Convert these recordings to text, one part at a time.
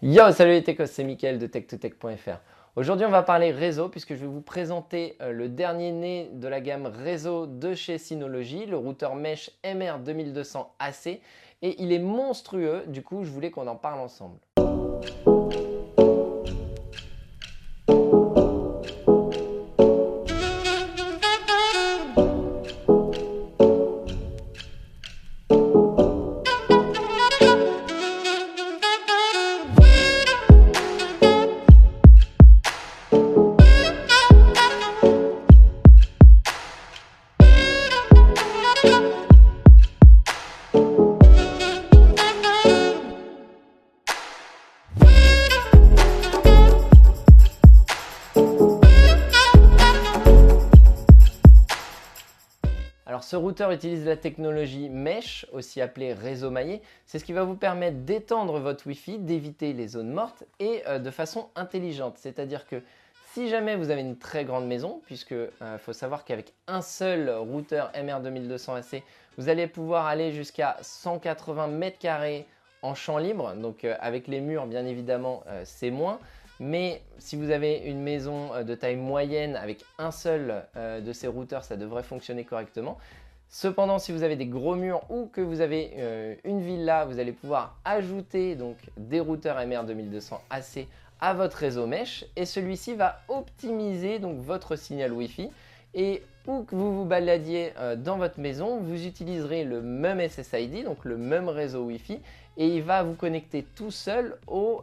Yo, salut les techos, c'est Mickaël de tech2tech.fr. Aujourd'hui, on va parler réseau puisque je vais vous présenter le dernier né de la gamme réseau de chez Synology, le routeur Mesh MR2200 AC. Et il est monstrueux, du coup, je voulais qu'on en parle ensemble. Alors ce routeur utilise la technologie Mesh, aussi appelée réseau maillé. C'est ce qui va vous permettre d'étendre votre Wi-Fi, d'éviter les zones mortes et de façon intelligente. C'est-à-dire que si jamais vous avez une très grande maison, puisque faut savoir qu'avec un seul routeur MR2200 AC, vous allez pouvoir aller jusqu'à 180 mètres carrés en champ libre. Donc avec les murs, bien évidemment, c'est moins. Mais si vous avez une maison de taille moyenne avec un seul de ces routeurs, ça devrait fonctionner correctement. Cependant, si vous avez des gros murs ou que vous avez une villa, vous allez pouvoir ajouter donc des routeurs MR2200 AC à votre réseau Mesh et celui-ci va optimiser donc votre signal Wi-Fi. Et où que vous vous baladiez dans votre maison, vous utiliserez le même SSID, donc le même réseau Wi-Fi, et il va vous connecter tout seul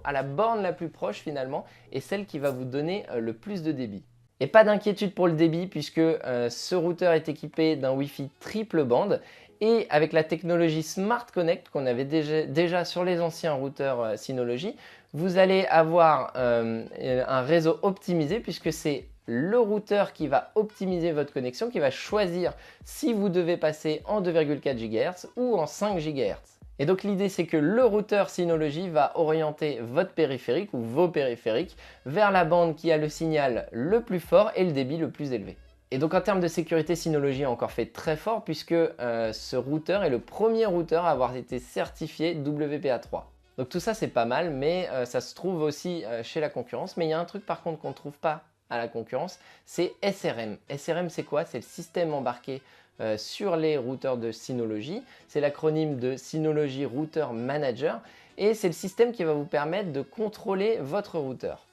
à la borne la plus proche finalement, et celle qui va vous donner le plus de débit. Et pas d'inquiétude pour le débit puisque ce routeur est équipé d'un Wi-Fi triple bande et avec la technologie Smart Connect qu'on avait déjà sur les anciens routeurs Synology, vous allez avoir un réseau optimisé puisque c'est le routeur qui va optimiser votre connexion, qui va choisir si vous devez passer en 2,4 GHz ou en 5 GHz. Et donc l'idée c'est que le routeur Synology va orienter votre périphérique ou vos périphériques vers la bande qui a le signal le plus fort et le débit le plus élevé. Et donc en termes de sécurité, Synology a encore fait très fort puisque ce routeur est le premier routeur à avoir été certifié WPA3. Donc tout ça c'est pas mal, mais ça se trouve aussi chez la concurrence. Mais il y a un truc par contre qu'on ne trouve pas à la concurrence, c'est SRM. SRM c'est quoi? C'est le système embarqué sur les routeurs de Synology. C'est l'acronyme de Synology Router Manager et c'est le système qui va vous permettre de contrôler votre routeur.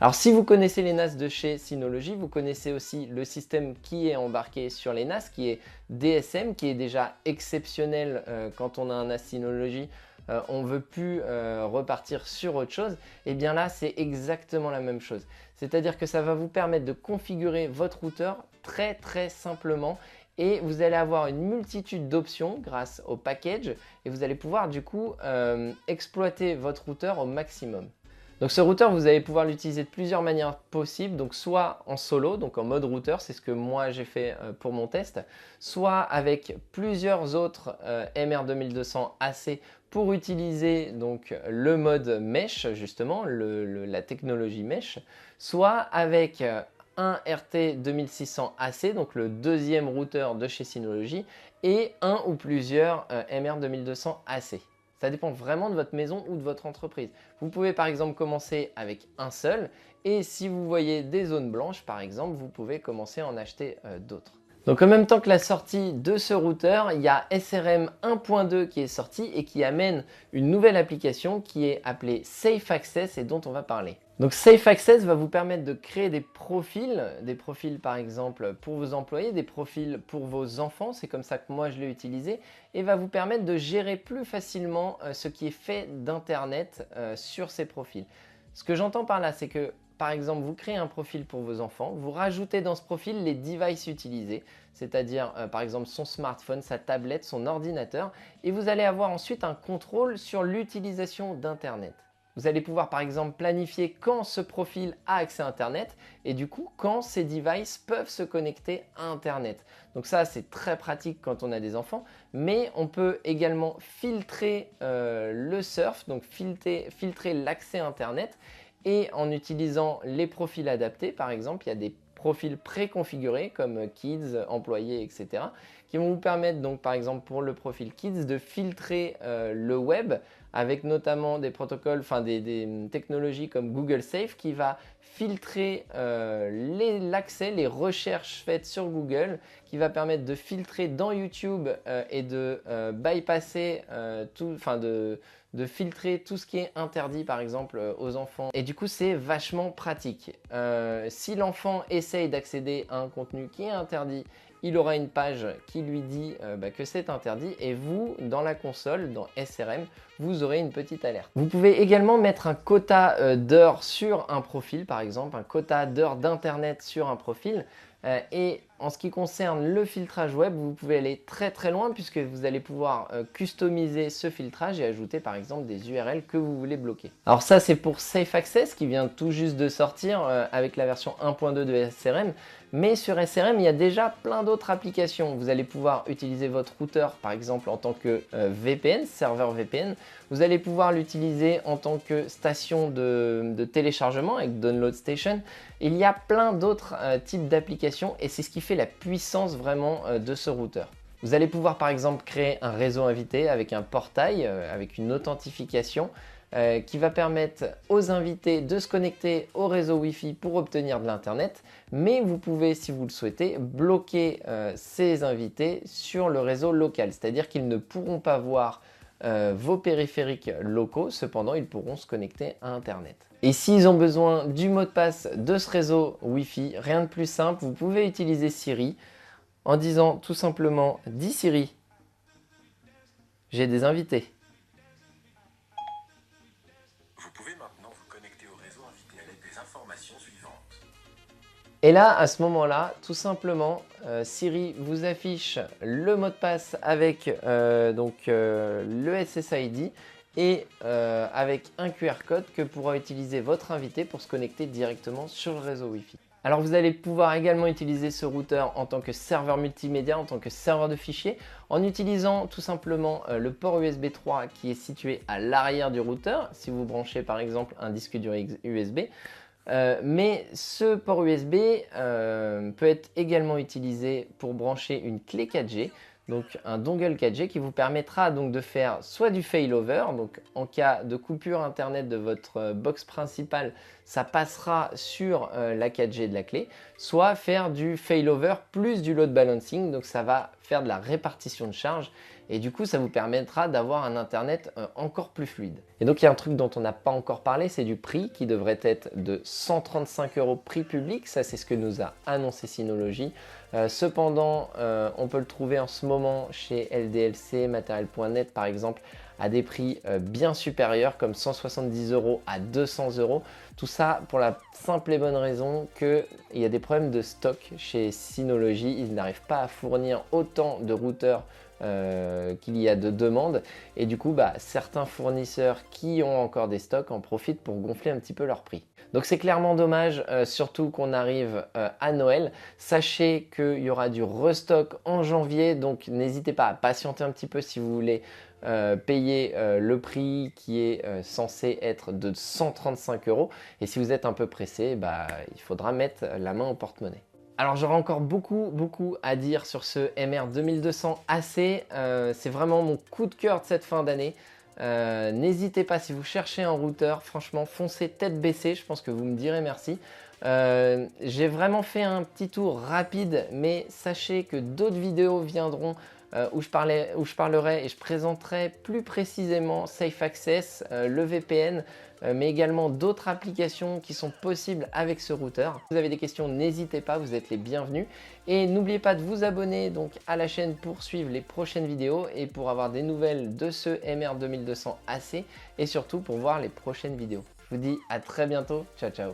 Alors si vous connaissez les NAS de chez Synology, vous connaissez aussi le système qui est embarqué sur les NAS, qui est DSM, qui est déjà exceptionnel quand on a un NAS Synology. On ne veut plus repartir sur autre chose. Et bien là, c'est exactement la même chose. C'est-à-dire que ça va vous permettre de configurer votre routeur très simplement et vous allez avoir une multitude d'options grâce au package et vous allez pouvoir du coup exploiter votre routeur au maximum. Donc ce routeur, vous allez pouvoir l'utiliser de plusieurs manières possibles, donc soit en solo, donc en mode routeur, c'est ce que moi j'ai fait pour mon test, soit avec plusieurs autres MR2200 AC pour utiliser donc le mode Mesh, justement, la technologie Mesh, soit avec un RT 2600 AC, donc le deuxième routeur de chez Synology, et un ou plusieurs MR 2200 AC. Ça dépend vraiment de votre maison ou de votre entreprise. Vous pouvez par exemple commencer avec un seul, et si vous voyez des zones blanches par exemple, vous pouvez commencer à en acheter d'autres. Donc en même temps que la sortie de ce routeur, il y a SRM 1.2 qui est sorti et qui amène une nouvelle application qui est appelée Safe Access et dont on va parler. Donc Safe Access va vous permettre de créer des profils par exemple pour vos employés, des profils pour vos enfants, c'est comme ça que moi je l'ai utilisé, et va vous permettre de gérer plus facilement ce qui est fait d'internet sur ces profils. Ce que j'entends par là, c'est que par exemple, vous créez un profil pour vos enfants, vous rajoutez dans ce profil les devices utilisés, c'est-à-dire par exemple son smartphone, sa tablette, son ordinateur, et vous allez avoir ensuite un contrôle sur l'utilisation d'Internet. Vous allez pouvoir par exemple planifier quand ce profil a accès à Internet et du coup quand ces devices peuvent se connecter à Internet. Donc ça c'est très pratique quand on a des enfants, mais on peut également filtrer le surf, donc filtrer l'accès à Internet. Et en utilisant les profils adaptés, par exemple, il y a des profils préconfigurés comme Kids, employés, etc. qui vont vous permettre donc par exemple pour le profil Kids de filtrer le web avec notamment des protocoles, enfin des technologies comme Google Safe qui va filtrer l'accès, les recherches faites sur Google, qui va permettre de filtrer dans YouTube et de bypasser de filtrer tout ce qui est interdit par exemple aux enfants. Et du coup c'est vachement pratique. Si l'enfant essaye d'accéder à un contenu qui est interdit, il aura une page qui lui dit que c'est interdit et vous, dans la console, dans SRM, vous aurez une petite alerte. Vous pouvez également mettre un quota d'heures sur un profil, par exemple, un quota d'heures d'internet sur un profil. Et en ce qui concerne le filtrage web, vous pouvez aller très très loin puisque vous allez pouvoir customiser ce filtrage et ajouter par exemple des URL que vous voulez bloquer. Alors ça c'est pour Safe Access qui vient tout juste de sortir avec la version 1.2 de SRM. Mais sur SRM, il y a déjà plein d'autres applications. Vous allez pouvoir utiliser votre routeur par exemple en tant que VPN, serveur VPN. Vous allez pouvoir l'utiliser en tant que station de téléchargement avec Download Station. Il y a plein d'autres types d'applications et c'est ce qui fait la puissance vraiment de ce routeur. Vous allez pouvoir par exemple créer un réseau invité avec un portail, avec une authentification qui va permettre aux invités de se connecter au réseau Wi-Fi pour obtenir de l'internet, mais vous pouvez, si vous le souhaitez, bloquer ces invités sur le réseau local, c'est-à-dire qu'ils ne pourront pas voir vos périphériques locaux, cependant ils pourront se connecter à internet. Et s'ils ont besoin du mot de passe de ce réseau Wi-Fi, rien de plus simple, vous pouvez utiliser Siri en disant tout simplement « Dis Siri, j'ai des invités ». Vous pouvez maintenant vous connecter au réseau invité à l'aide des informations suivantes. Et là, à ce moment-là, tout simplement, Siri vous affiche le mot de passe avec le SSID et avec un QR code que pourra utiliser votre invité pour se connecter directement sur le réseau Wi-Fi. Alors vous allez pouvoir également utiliser ce routeur en tant que serveur multimédia, en tant que serveur de fichiers, en utilisant tout simplement le port USB 3 qui est situé à l'arrière du routeur, si vous branchez par exemple un disque dur USB. Mais ce port USB peut être également utilisé pour brancher une clé 4G, donc un dongle 4G qui vous permettra donc de faire soit du failover, donc en cas de coupure internet de votre box principale, ça passera sur la 4G de la clé, soit faire du failover plus du load balancing, donc ça va faire de la répartition de charge et du coup ça vous permettra d'avoir un internet encore plus fluide. Et donc il y a un truc dont on n'a pas encore parlé, c'est du prix qui devrait être de 135 € prix public, ça c'est ce que nous a annoncé Synology. Cependant, on peut le trouver en ce moment chez LDLC, Matériel.net par exemple, à des prix bien supérieurs comme 170 € à 200 €. Tout ça pour la simple et bonne raison qu'il y a des problèmes de stock chez Synology. Ils n'arrivent pas à fournir autant de routeurs qu'il y a de demandes et du coup certains fournisseurs qui ont encore des stocks en profitent pour gonfler un petit peu leur prix. Donc c'est clairement dommage, surtout qu'on arrive à Noël. Sachez qu'il y aura du restock en janvier, donc n'hésitez pas à patienter un petit peu si vous voulez payer le prix qui est censé être de 135 €. Et si vous êtes un peu pressé, il faudra mettre la main au porte-monnaie. Alors j'aurais encore beaucoup à dire sur ce MR 2200 AC, c'est vraiment mon coup de cœur de cette fin d'année. N'hésitez pas, si vous cherchez un routeur, franchement foncez tête baissée, je pense que vous me direz merci. J'ai vraiment fait un petit tour rapide, mais sachez que d'autres vidéos viendront où je parlerai et je présenterai plus précisément Safe Access, le VPN, mais également d'autres applications qui sont possibles avec ce routeur. Si vous avez des questions, n'hésitez pas, vous êtes les bienvenus. Et n'oubliez pas de vous abonner donc à la chaîne pour suivre les prochaines vidéos et pour avoir des nouvelles de ce MR 2200 AC et surtout pour voir les prochaines vidéos. Je vous dis à très bientôt, ciao ciao.